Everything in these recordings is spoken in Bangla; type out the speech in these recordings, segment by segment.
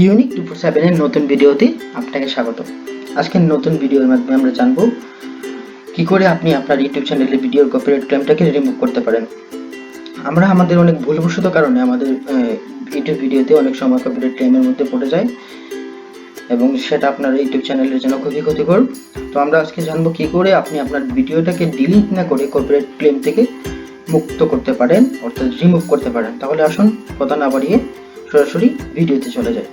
Unique247 এর নতুন ভিডিওতে আপনাকে স্বাগত। আজকের নতুন ভিডিওর মাধ্যমে আমরা জানব কি করে আপনি আপনার ইউটিউব চ্যানেলে ভিডিওর কপিরাইট ক্লেমটাকে রিমুভ করতে পারেন। আমরা আমাদের অনেক ভুলবশত কারণে আমাদের ইউটিউব ভিডিওতে অনেক সময় কপিরাইট ক্লেমের মধ্যে পড়ে যায় এবং সেটা আপনার ইউটিউব চ্যানেলের জন্য খুবই ক্ষতিকর। তো আমরা আজকে জানবো কি করে আপনি আপনার ভিডিওটাকে ডিলিট না করে কপিরাইট ক্লেম থেকে মুক্ত করতে পারেন, অর্থাৎ রিমুভ করতে পারেন। তাহলে আসুন কথা না বাড়িয়ে সরাসরি ভিডিওতে চলে যায়।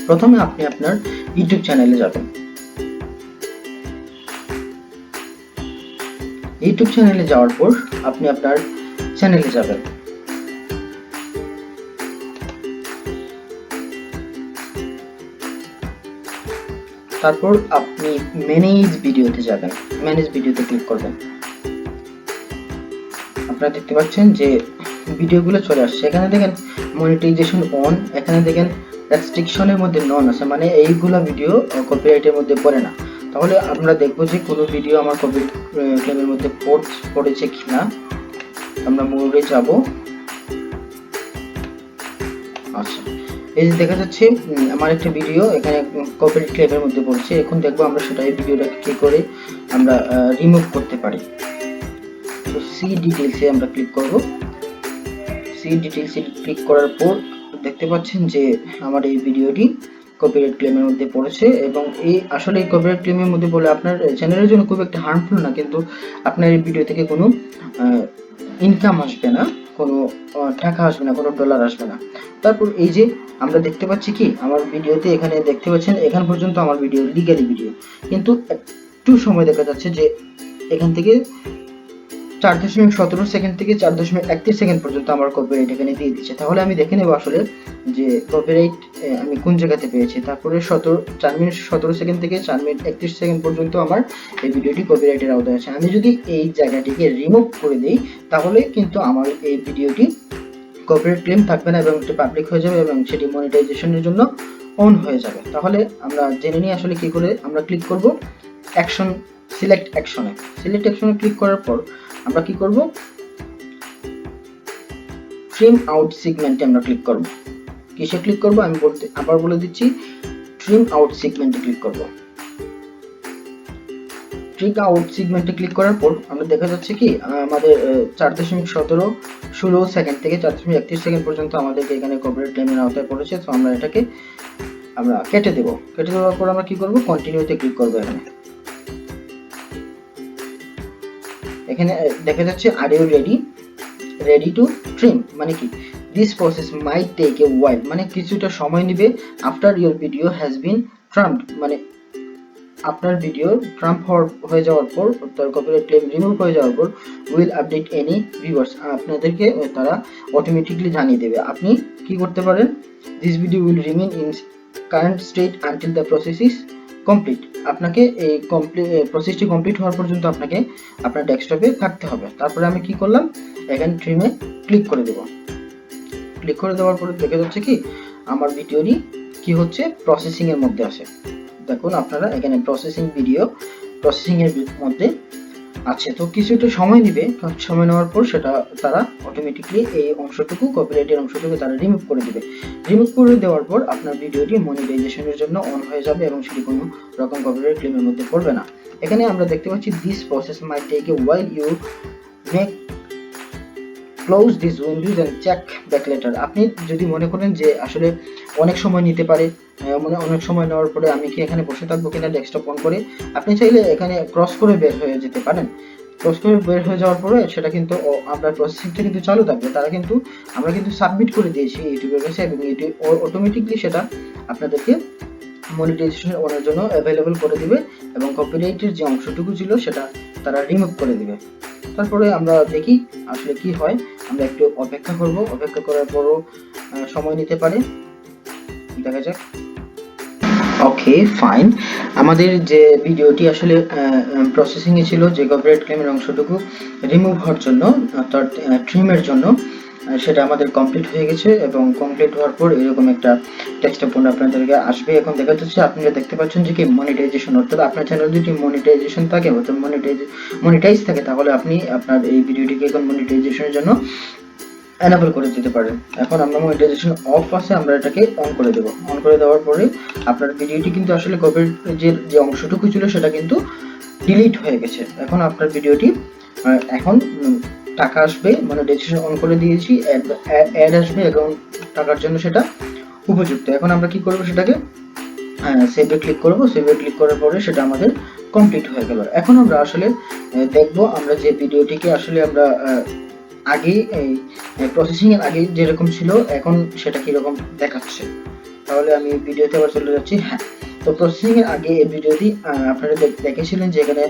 প্রথমে আপনি আপনার ইউটিউব চ্যানেলে যাবেন। ইউটিউব চ্যানেলে যাওয়ার পর আপনি আপনার চ্যানেলে যাবেন। তারপর আপনি ম্যানেজ ভিডিওতে যাবেন। ম্যানেজ ভিডিওতে ক্লিক করবেন। আপনারা দেখতে পাচ্ছেন যে ভিডিওগুলো চলে আসছে। এখানে দেখেন মনিটাইজেশন অন, এখানে দেখেন রেস্ট্রিকশনের মধ্যে নন আছে, মানে এইগুলা ভিডিও কপিরাইটের মধ্যে পড়ে না। তাহলে আমরা দেখব যে কোনো ভিডিও আমার কপিরাইট ক্লেমের মধ্যে পড়েছে কিনা। আমরা মোডে যাব। আচ্ছা, এই যে দেখা যাচ্ছে আমার একটা ভিডিও এখানে কপিরাইট ক্লেমের মধ্যে পড়ছে। এখন দেখবো আমরা সেটা এই ভিডিওটাকে কি করে আমরা রিমুভ করতে পারি। তো সি ডিটেইলসে আমরা ক্লিক করব। সি ডিটেইলসে ক্লিক করার পর দেখতে পাচ্ছেন যে আমার এই ভিডিওটি কপিরাইট ক্লেমের মধ্যে পড়েছে এবং এই আসলে এই কপিরাইট ক্লেমের মধ্যে বলে আপনার চ্যানেলের জন্য খুব একটা হার্মফুল না, কিন্তু আপনার এই ভিডিও থেকে কোনো ইনকাম আসবে না, কোনো টাকা আসবে না, কোনো ডলার আসবে না। তারপর এই যে আমরা দেখতে পাচ্ছি কি আমার ভিডিওতে এখানে দেখতে পাচ্ছেন এখান পর্যন্ত আমার ভিডিও লিগ্যালি ভিডিও, কিন্তু একটু সময় দেখা যাচ্ছে যে এখান থেকে 4.17 সেকেন্ড থেকে 4.31 সেকেন্ড পর্যন্ত আমার কপিরাইট এখানে দিয়ে দিচ্ছে। তাহলে আমি দেখে নেব আসলে যে কপিরাইট আমি কোন জায়গাতে পেয়েছি। তারপরে 4 মিনিট 17 সেকেন্ড থেকে 4 মিনিট 31 সেকেন্ড পর্যন্ত আমার এই ভিডিওটি কপিরাইটের আওতায় আছে। আমি যদি এই জায়গাটিকে রিমুভ করে দিই তাহলে কিন্তু আমার এই ভিডিওটি কপিরাইট ক্লেম থাকবে না এবং এটি পাবলিক হয়ে যাবে এবং সেটি মনিটাইজেশনের জন্য অন হয়ে যাবে। তাহলে আমরা জেনে নিই আসলে কি করে। আমরা ক্লিক করব অ্যাকশন, সিলেক্ট অ্যাকশনে। সিলেক্ট অ্যাকশনে ক্লিক করার পর আমরা কি করব, ট্রিম আউট সেগমেন্টে আমরা ক্লিক করব। কিসে ক্লিক করব আমি আবার বলে দিচ্ছি, ট্রিম আউট সেগমেন্টে ক্লিক করব। ট্রিম আউট সেগমেন্টে ক্লিক করার পর আমরা দেখা যাচ্ছে কি আমাদের 4.16 সেকেন্ড থেকে 4.31 সেকেন্ড পর্যন্ত আমাদেরকে এখানে কপিরাইট ক্লেমের আওতায় পড়েছে। তো আমরা এটাকে আমরা কেটে দেব। কেটে দেওয়ার পর আমরা কি করব, কন্টিনিউতে ক্লিক করব। এখানে দেখা যাচ্ছে are you ready to trim, মানে কি this process might take a while, মানে কিছুটা সময় নেবে। After your video has been trimmed, মানে আপনার ভিডিও ট্রাম্প হয়ে যাওয়ার পর, তার কপিরাইট ক্লেম রিমুভ হয়ে যাওয়ার পর উইল আপডেট এনি ভিউয়ার্স, আপনাদেরকে তারা অটোমেটিকলি জানিয়ে দেবে। আপনি কি করতে পারেন, this video will remain in current state until the process is complete. আপনাকে এই প্রসেসটি কমপ্লিট হওয়ার পর্যন্ত আপনাকে আপনার ডেস্কটপে থাকতে হবে। তারপরে আমি কি করলাম, এখানে ট্রিমে ক্লিক করে দেব। ক্লিক করে দেওয়ার পরে দেখা যাচ্ছে কি আমার ভিডিওটি কি হচ্ছে, প্রসেসিং এর মধ্যে আছে। দেখুন আপনারা এখানে প্রসেসিং এর মধ্যে আছে। তো কিছুটা সময় নেবে, সময় নেওয়ার পর সেটা তারা অটোমেটিকলি এই অংশটুকু কপিরাইটের অংশটুকু তারা রিমুভ করে দিবে। রিমুভ করে দেওয়ার পর আপনার ভিডিওটি মনিটাইজেশনের জন্য অন হয়ে যাবে এবং সেটি কোনো রকম কপিরাইট ক্লেমের মধ্যে পড়বে না। এখানে আমরা দেখতে পাচ্ছি this process might take a while, you make close this windows and check back later. আপনি যদি মনে করেন যে আসলে অনেক সময় নিতে পারে, অনেক সময় নেওয়ার পরে আমি কি এখানে বসে থাকবো কিনা ডেস্কটপ অন করে, আপনি চাইলে এখানে ক্রস করে বের হয়ে যেতে পারেন। ক্রস করে বের হয়ে যাওয়ার পরে সেটা কিন্তু আপনার প্রসেসিংটা কিন্তু চালু থাকবে। আমরা কিন্তু সাবমিট করে দিয়েছি ইউটিউবের কাছে এবং ইউটিউব অটোমেটিকলি সেটা আপনাদেরকে মনিটাইজেশনের অনের জন্য অ্যাভেলেবল করে দিবে এবং কপিরাইটের যে অংশটুকু ছিল সেটা তারা রিমুভ করে দিবে। তারপরে আমরা দেখি আসলে কি হয়। আমরা একটু অপেক্ষা করব। অপেক্ষা করার পরও সময় নিতে পারে, দেখা যাক। ওকে ফাইন, আমাদের যে ভিডিওটি আসলে প্রসেসিং এ ছিল, যে কপিরাইট ক্লেমের অংশটুকু রিমুভ হওয়ার জন্য অর্থাৎ ট্রিমের জন্য, সেটা আমাদের কমপ্লিট হয়ে গেছে এবং কমপ্লিট হওয়ার পর এরকম একটা টেক্সট পণ্য আপনাদেরকে আসবে। এখন দেখা যাচ্ছে আপনারা দেখতে পাচ্ছেন যে কি মনিটাইজেশন, অর্থাৎ আপনার চ্যানেল যদি মনিটাইজেশন থাকে অর্থাৎ মনিটাইজ থাকে তাহলে আপনি আপনার এই ভিডিওটিকে এখন মনিটাইজেশনের জন্য এনেবল করে দিতে পারেন। এখন আমরা মনিটাইজেশন অফ আছে, আমরা এটাকে অন করে দেব। অন করে দেওয়ার পরে আপনার ভিডিওটি কিন্তু আসলে কপিরাইটের যে অংশটুকু ছিল সেটা কিন্তু ডিলিট হয়ে গেছে। এখন আপনার ভিডিওটি এখন টাকা আসবে, মনিটাইজেশন অন করে দিয়েছি, অ্যাড আসবে এবং টাকার জন্য সেটা উপযুক্ত। এখন আমরা কি করব, সেটাকে সেভে ক্লিক করব। সেভে ক্লিক করার পরে সেটা আমাদের কমপ্লিট হয়ে গেল। এখন আমরা আসলে দেখব আমরা যে ভিডিওটিকে আসলে আমরা আগে এই প্রসেসিং এর আগে যেরকম ছিল এখন সেটা কিরকম দেখাচ্ছে। তাহলে আমি ভিডিওতে আবার চলে যাচ্ছি। হ্যাঁ, তো প্রসেসিং এর আগে এই ভিডিওটি আপনারা দেখেছিলেন যে এখানে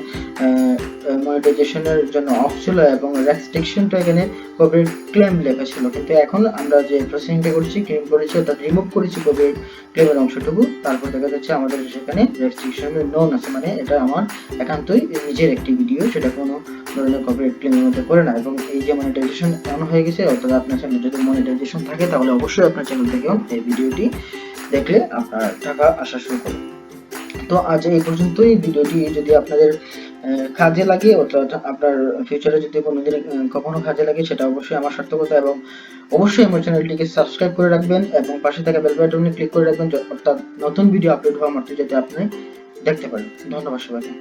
মনিটাইজেশনের জন্য অফ ছিল এবং রেস্ট্রিকশনটা এখানে কপিরাইট ক্লেম লেখা ছিল, কিন্তু এখন আমরা যে প্রসেসিংটা করছি, ক্লেম করেছি অর্থাৎ রিমুভ করেছি কপিরাইট ক্লেমের অংশটুকু, তারপর দেখা যাচ্ছে আমাদের সেখানে রেস্ট্রিকশনের নোন আছে, মানে এটা আমার একান্তই নিজের একটি ভিডিও, সেটা কোনো ধরনের কপিরাইট ক্লেমের মধ্যে করে না। এবং এই যে মনিটাইজেশন অন হয়ে গেছে, অর্থাৎ আপনার চ্যানেলে যদি মনিটাইজেশন থাকে তাহলে অবশ্যই আপনার চ্যানেল থেকেও এই ভিডিওটি দেখলে আপনার টাকা আসা শুরু করবে। তো আজ এই পর্যন্তই। ভিডিওটি যদি আপনাদের কাজে লাগে অর্থাৎ আপনার ফিউচারে যদি কোনোদিন কখনো কাজে লাগে, সেটা অবশ্যই আমার সার্থকতা। এবং অবশ্যই আমার চ্যানেলটিকে সাবস্ক্রাইব করে রাখবেন এবং পাশে থাকা বেল বাটনে ক্লিক করে রাখবেন, অর্থাৎ নতুন ভিডিও আপলোড হওয়া মাত্র যাতে আপনি দেখতে পারেন। ধন্যবাদ সবাইকে।